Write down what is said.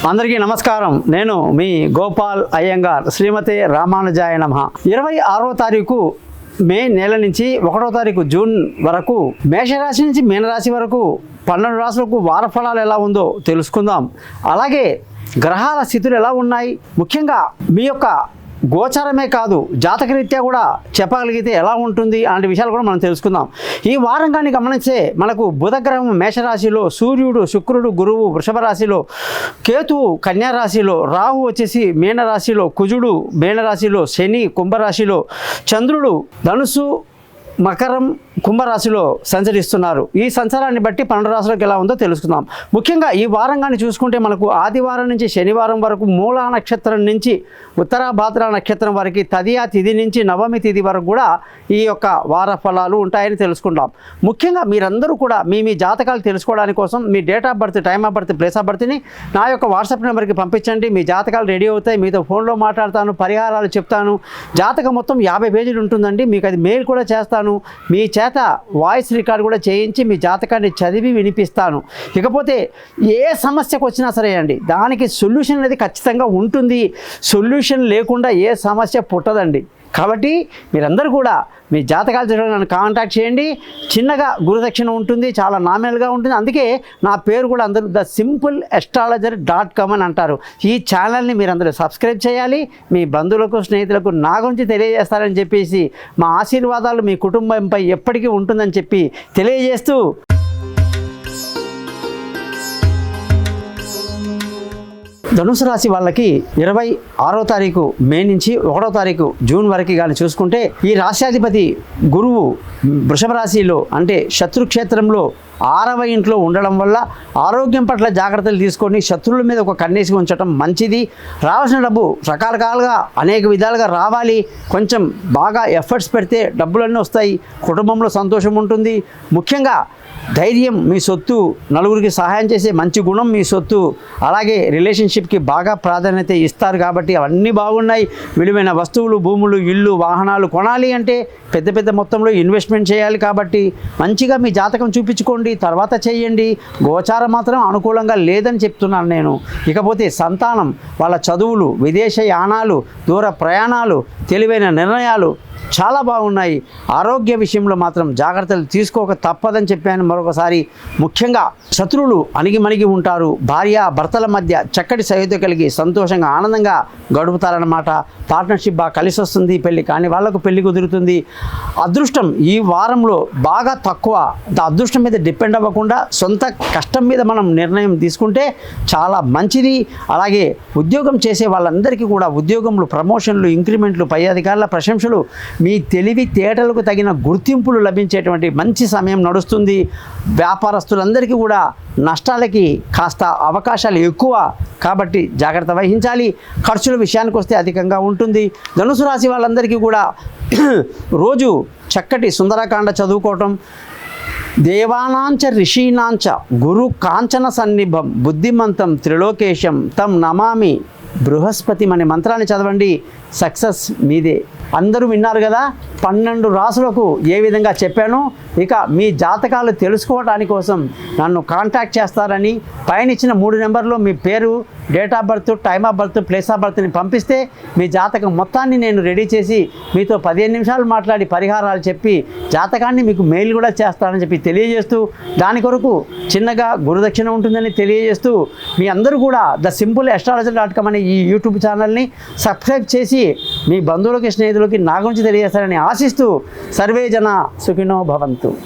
అందరికీ నమస్కారం. నేను మీ గోపాల్ అయ్యంగార్. శ్రీమతే రామానుజాయ నమః. 26వ తారీఖు మే నెల నుంచి 1వ తారీఖు జూన్ వరకు మేషరాశి నుంచి మీనరాశి వరకు 12 రాశులకు వార ఫలాలు ఎలా ఉందో తెలుసుకుందాం. అలాగే గ్రహాల స్థితులు ఎలా ఉన్నాయి, ముఖ్యంగా మీ యొక్క గోచారమే కాదు జాతకరీత్యా కూడా చెప్పగలిగితే ఎలా ఉంటుంది అలాంటి విషయాలు కూడా మనం తెలుసుకుందాం. ఈ వారం కానీ గమనించే మనకు బుధగ్రహం మేషరాశిలో, సూర్యుడు, శుక్రుడు, గురువు వృషభ రాశిలో, కేతువు కన్యారాశిలో, రాహు వచ్చేసి మీనరాశిలో, కుజుడు మీనరాశిలో, శని కుంభరాశిలో, చంద్రుడు ధనుసు, మకరం, కుంభరాశిలో సంచరిస్తున్నారు. ఈ సంచారాన్ని బట్టి 12 రాశులకు ఎలా ఉందో తెలుసుకుందాం. ముఖ్యంగా ఈ వారం కానీ చూసుకుంటే మనకు ఆదివారం నుంచి శనివారం వరకు మూలా నక్షత్రం నుంచి ఉత్తరాభాద్ర నక్షత్రం వరకు తదియా తిథి నుంచి నవమి తిథి వరకు కూడా ఈ యొక్క వార ఫలాలు ఉంటాయని తెలుసుకుంటాం. ముఖ్యంగా మీరందరూ కూడా మీ జాతకాలు తెలుసుకోవడానికి కోసం మీ date of birth, time of birth, place of బర్త్ని నా యొక్క వాట్సాప్ నెంబర్కి పంపించండి. మీ జాతకాలు రెడీ అవుతాయి. మీతో ఫోన్లో మాట్లాడతాను, పరిహారాలు చెప్తాను. జాతకం మొత్తం 50 పేజీలు ఉంటుందండి. మీకు అది మెయిల్ కూడా చేస్తాను. మీ చేత వాయిస్ రికార్డ్ కూడా చేయించి మీ జాతకాన్ని చదివి వినిపిస్తాను. ఇకపోతే ఏ సమస్యకు వచ్చినా సరే అండి, దానికి సొల్యూషన్ అనేది ఖచ్చితంగా ఉంటుంది. సొల్యూషన్ లేకుండా ఏ సమస్య పుట్టదండి. కాబట్టి మీరందరూ కూడా మీ జాతకాలు చదవడానికి నన్ను కాంటాక్ట్ చేయండి. చిన్నగా గురుదక్షిణ ఉంటుంది, చాలా నామినల్గా ఉంటుంది. అందుకే నా పేరు కూడా అందరూ thesimpleastrologer.com అని అంటారు. ఈ ఛానల్ని మీరందరూ సబ్స్క్రైబ్ చేయాలి. మీ బంధువులకు, స్నేహితులకు నా గురించి తెలియజేస్తారని చెప్పేసి మా ఆశీర్వాదాలు మీ కుటుంబంపై ఎప్పటికీ ఉంటుందని చెప్పి తెలియజేస్తూ ధనుసు రాశి వాళ్ళకి 26వ తారీఖు మే నుంచి 1వ తారీఖు జూన్ వరకు కానీ చూసుకుంటే ఈ రాశ్యాధిపతి గురువు వృషభ రాశిలో అంటే శత్రుక్షేత్రంలో 6వ ఇంట్లో ఉండడం వల్ల ఆరోగ్యం పట్ల జాగ్రత్తలు తీసుకొని శత్రువుల మీద ఒక కన్నేసి ఉంచడం మంచిది. రావాల్సిన డబ్బు రకరకాలుగా అనేక విధాలుగా రావాలి. కొంచెం బాగా ఎఫర్ట్స్ పెడితే డబ్బులన్నీ వస్తాయి. కుటుంబంలో సంతోషం ఉంటుంది. ముఖ్యంగా ధైర్యం మీ సొత్తు, నలుగురికి సహాయం చేసే మంచి గుణం మీ సొత్తు. అలాగే రిలేషన్షిప్కి బాగా ప్రాధాన్యత ఇస్తారు కాబట్టి అవన్నీ బాగున్నాయి. విలువైన వస్తువులు, భూములు, ఇల్లు, వాహనాలు కొనాలి అంటే పెద్ద పెద్ద మొత్తంలో ఇన్వెస్ట్మెంట్ చేయాలి. కాబట్టి మంచిగా మీ జాతకం చూపించుకోండి, తర్వాత చేయండి. గోచారం మాత్రం అనుకూలంగా లేదని చెప్తున్నాను నేను. ఇకపోతే సంతానం, వాళ్ళ చదువులు, విదేశ యానాలు, దూర ప్రయాణాలు, తెలివైన నిర్ణయాలు చాలా బాగున్నాయి. ఆరోగ్య విషయంలో మాత్రం జాగ్రత్తలు తీసుకోక తప్పదని చెప్పాను మరొకసారి. ముఖ్యంగా శత్రువులు అణిగిమణిగి ఉంటారు. భార్య భర్తల మధ్య చక్కటి సయోధ్య కలిగి సంతోషంగా ఆనందంగా గడుపుతారన్నమాట. పార్ట్నర్షిప్ బాగా కలిసి వస్తుంది. పెళ్ళి కానీ వాళ్ళకు పెళ్ళి కుదురుతుంది. అదృష్టం ఈ వారంలో బాగా తక్కువ. అదృష్టం మీద డిపెండ్ అవ్వకుండా సొంత కష్టం మీద మనం నిర్ణయం తీసుకుంటే చాలా మంచిది. అలాగే ఉద్యోగం చేసే వాళ్ళందరికీ కూడా ఉద్యోగంలో ప్రమోషన్లు, ఇంక్రిమెంట్లు, పై అధికారుల ప్రశంసలు, మీ తెలివితేటలకు తగిన గుర్తింపులు లభించేటువంటి మంచి సమయం నడుస్తుంది. వ్యాపారస్తులందరికీ కూడా నష్టాలకి కాస్త అవకాశాలు ఎక్కువ కాబట్టి జాగ్రత్త వహించాలి. ఖర్చుల విషయానికి వస్తే అధికంగా ఉంటుంది. ధనుసు రాశి వాళ్ళందరికీ కూడా రోజు చక్కటి సుందరకాండ చదువుకోవటం, దేవానాంచ ఋషీనాంచ గురు కాంచన సన్నిభం బుద్ధిమంతం త్రిలోకేశం తం నమామి బృహస్పతి అనే మంత్రాన్ని చదవండి. సక్సెస్ మీదే. అందరూ విన్నారు కదా 12 రాశులకు ఏ విధంగా చెప్పాను. ఇక మీ జాతకాలు తెలుసుకోవడానికి కోసం నన్ను కాంటాక్ట్ చేస్తారని పైన ఇచ్చిన 3 నెంబర్లో మీ పేరు, date of birth, time of birth, place of బర్త్ని పంపిస్తే మీ జాతకం మొత్తాన్ని నేను రెడీ చేసి మీతో 15 నిమిషాలు మాట్లాడి పరిహారాలు చెప్పి జాతకాన్ని మీకు మెయిల్ కూడా చేస్తానని చెప్పి తెలియజేస్తూ, దాని కొరకు చిన్నగా గురుదక్షిణ ఉంటుందని తెలియజేస్తూ, మీ అందరూ కూడా thesimpleastrologer.com అనే ఈ యూట్యూబ్ ఛానల్ని సబ్స్క్రైబ్ చేసి మీ బంధువులకి, స్నేహితులకి నా గురించి తెలియజేస్తారని ఆశిస్తూ సర్వే జన సుఖినో భవంతు.